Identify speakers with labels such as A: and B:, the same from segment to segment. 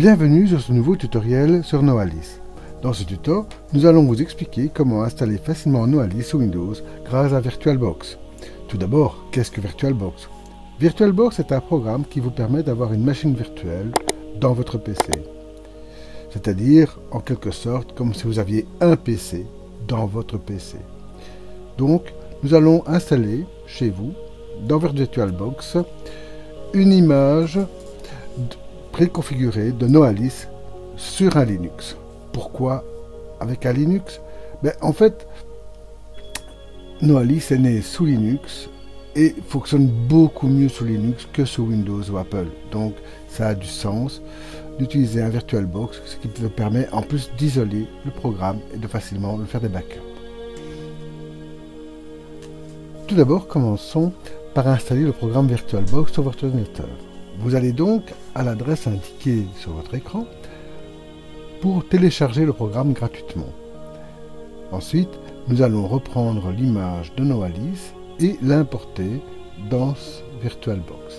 A: Bienvenue sur ce nouveau tutoriel sur Noalis. Dans ce tuto, nous allons vous expliquer comment installer facilement Noalis sous Windows grâce à VirtualBox. Tout d'abord, qu'est-ce que VirtualBox? VirtualBox est un programme qui vous permet d'avoir une machine virtuelle dans votre PC. C'est-à-dire, en quelque sorte, comme si vous aviez un PC dans votre PC. Donc, nous allons installer chez vous, dans votre VirtualBox, une image préconfigurée de Noalis sur un Linux. Pourquoi avec un Linux? En fait, Noalis est né sous Linux et fonctionne beaucoup mieux sous Linux que sous Windows ou Apple. Donc, ça a du sens d'utiliser un VirtualBox, ce qui vous permet en plus d'isoler le programme et de facilement le faire des backups. Tout d'abord, commençons par installer le programme VirtualBox sur votre ordinateur. Vous allez donc à l'adresse indiquée sur votre écran pour télécharger le programme gratuitement. Ensuite, nous allons reprendre l'image de Noalis et l'importer dans VirtualBox.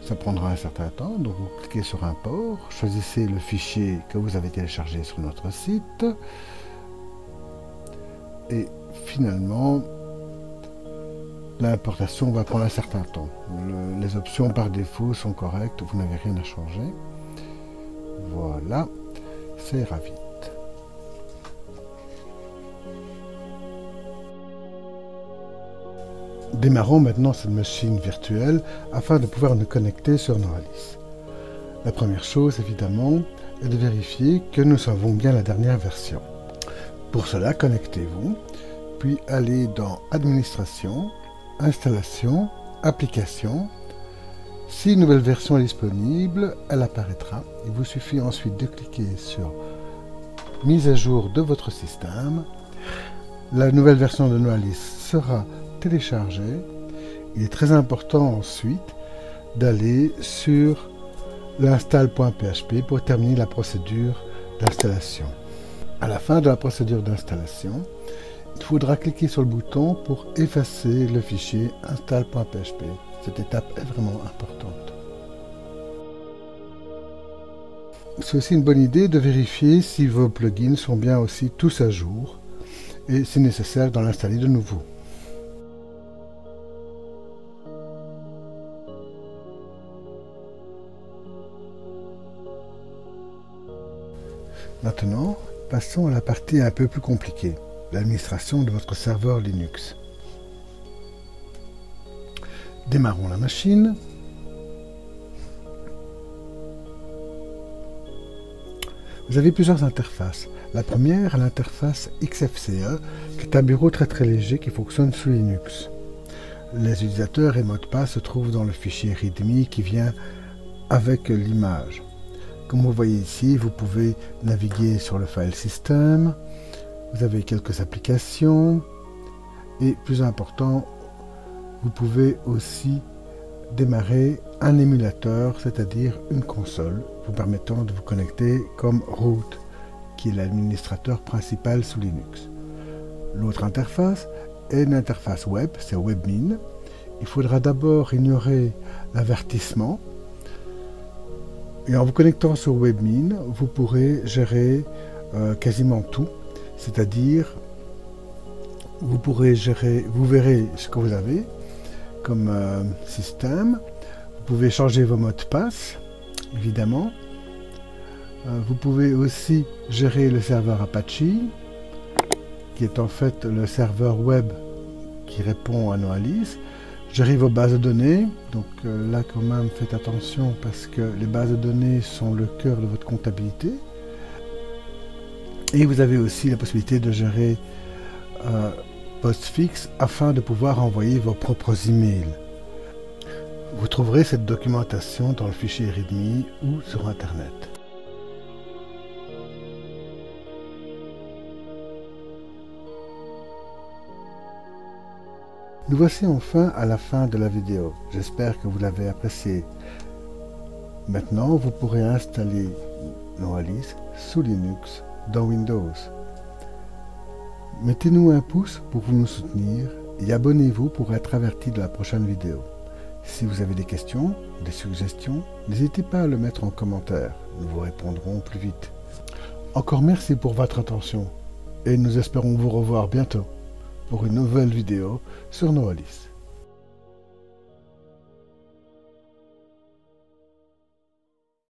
A: Ça prendra un certain temps, donc vous cliquez sur Import, choisissez le fichier que vous avez téléchargé sur notre site et finalement l'importation va prendre un certain temps. Les options par défaut sont correctes, vous n'avez rien à changer. Voilà, ça ira vite. Démarrons maintenant cette machine virtuelle afin de pouvoir nous connecter sur Noalis. La première chose, évidemment, est de vérifier que nous avons bien la dernière version. Pour cela, connectez-vous, puis allez dans Administration, Installation, Applications. Si une nouvelle version est disponible, elle apparaîtra. Il vous suffit ensuite de cliquer sur Mise à jour de votre système. La nouvelle version de Noalis sera téléchargée. Il est très important ensuite d'aller sur l'install.php pour terminer la procédure d'installation. À la fin de la procédure d'installation, il faudra cliquer sur le bouton pour effacer le fichier install.php. Cette étape est vraiment importante. C'est aussi une bonne idée de vérifier si vos plugins sont bien aussi tous à jour et si nécessaire d'en installer de nouveaux. Maintenant, passons à la partie un peu plus compliquée, l'administration de votre serveur Linux. Démarrons la machine. Vous avez plusieurs interfaces. La première est l'interface XFCE, qui est un bureau très léger qui fonctionne sous Linux. Les utilisateurs et mots de passe se trouvent dans le fichier README qui vient avec l'image. Comme vous voyez ici, vous pouvez naviguer sur le file system. Vous avez quelques applications et plus important, vous pouvez aussi démarrer un émulateur, c'est-à-dire une console, vous permettant de vous connecter comme root, qui est l'administrateur principal sous Linux. L'autre interface est une interface web, c'est WebMin. Il faudra d'abord ignorer l'avertissement. Et en vous connectant sur WebMin, vous pourrez gérer quasiment tout. C'est-à-dire, vous verrez ce que vous avez comme système. Vous pouvez changer vos mots de passe, évidemment. Vous pouvez aussi gérer le serveur Apache, qui est en fait le serveur web qui répond à Noalis. Gérer vos bases de données. Donc là, quand même, faites attention parce que les bases de données sont le cœur de votre comptabilité. Et vous avez aussi la possibilité de gérer Postfix afin de pouvoir envoyer vos propres emails. Vous trouverez cette documentation dans le fichier README ou sur Internet. Nous voici enfin à la fin de la vidéo. J'espère que vous l'avez apprécié. Maintenant, vous pourrez installer Noalis sous Linux dans Windows. Mettez-nous un pouce pour vous nous soutenir et abonnez-vous pour être averti de la prochaine vidéo. Si vous avez des questions, des suggestions, n'hésitez pas à le mettre en commentaire. Nous vous répondrons au plus vite. Encore merci pour votre attention et nous espérons vous revoir bientôt pour une nouvelle vidéo sur Novalis.